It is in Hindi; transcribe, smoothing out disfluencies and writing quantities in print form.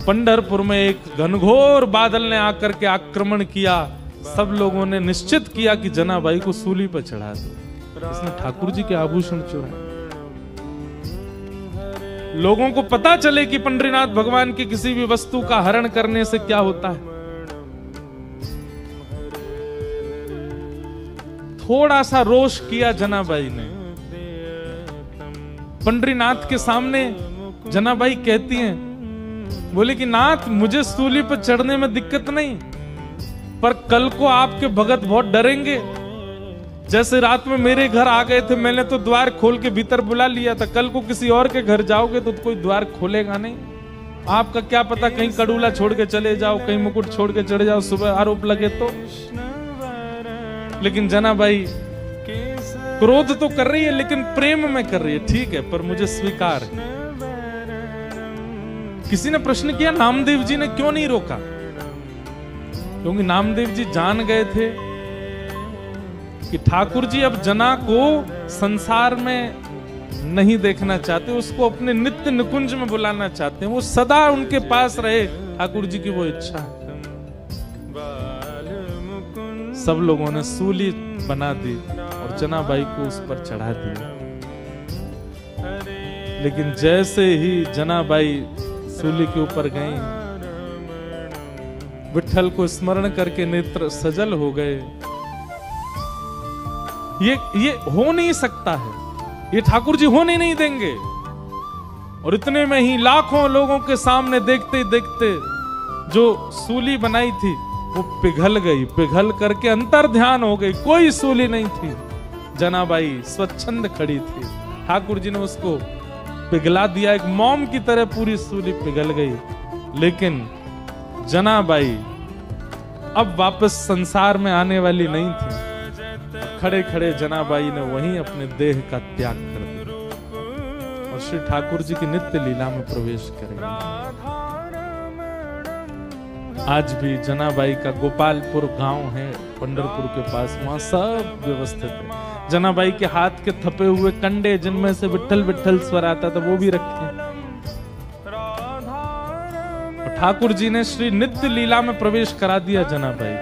पंढरपुर में एक घनघोर बादल ने आकर के आक्रमण किया। सब लोगों ने निश्चित किया कि जनाबाई को सूली पर चढ़ा दो। इसने ठाकुर जी के आभूषण चुराए। लोगों को पता चले कि पंडरीनाथ भगवान की किसी भी वस्तु का हरण करने से क्या होता है। थोड़ा सा रोष किया जनाबाई ने। पंडरीनाथ के सामने जनाबाई कहती हैं, बोले कि नाथ मुझे सूली पर चढ़ने में दिक्कत नहीं, पर कल को आपके भगत बहुत डरेंगे। जैसे रात में मेरे घर आ गए थे, मैंने तो द्वार खोल के भीतर बुला लिया था। कल को किसी और के घर जाओगे तो कोई द्वार खोलेगा नहीं। आपका क्या पता कहीं कड़ूला छोड़ के चले जाओ, कहीं मुकुट छोड़ के चले जाओ, सुबह आरोप लगे तो। लेकिन जनाबाई क्रोध तो कर रही है, लेकिन प्रेम में कर रही है। ठीक है, पर मुझे स्वीकार है। किसी ने प्रश्न किया नामदेव जी ने क्यों नहीं रोका? क्योंकि नामदेव जी जान गए थे कि ठाकुर जी अब जना को संसार में नहीं देखना चाहते, उसको अपने नित्य निकुंज में बुलाना चाहते हैं। वो सदा उनके पास रहे, ठाकुर जी की वो इच्छा है। सब लोगों ने सूली बना दी और जनाबाई को उस पर चढ़ा दिया। लेकिन जैसे ही जनाबाई सूली के ऊपर गई, विठल को स्मरण करके नेत्र सजल हो गए। ये हो नहीं सकता है, ये ठाकुर जी होने नहीं देंगे। और इतने में ही लाखों लोगों के सामने देखते देखते जो सूली बनाई थी वो पिघल गई। पिघल करके अंतर ध्यान हो गई, कोई सूली नहीं थी। जनाबाई स्वच्छंद खड़ी थी, ठाकुर जी ने उसको पिघला दिया। एक मोम की तरह पूरी सूली पिघल गई। लेकिन जनाबाई अब वापस संसार में आने वाली नहीं थी। खड़े खड़े जनाबाई ने वहीं अपने देह का त्याग कर दिया और श्री ठाकुर जी की नित्य लीला में प्रवेश करेंगे। आज भी जनाबाई का गोपालपुर गांव है पंढरपुर के पास, वहां सब व्यवस्थित है। जनाबाई के हाथ के थपे हुए कंडे जिनमें से विठल विठल स्वर आता था वो भी रखे। ठाकुर जी ने श्री नित्य लीला में प्रवेश करा दिया जनाबाई।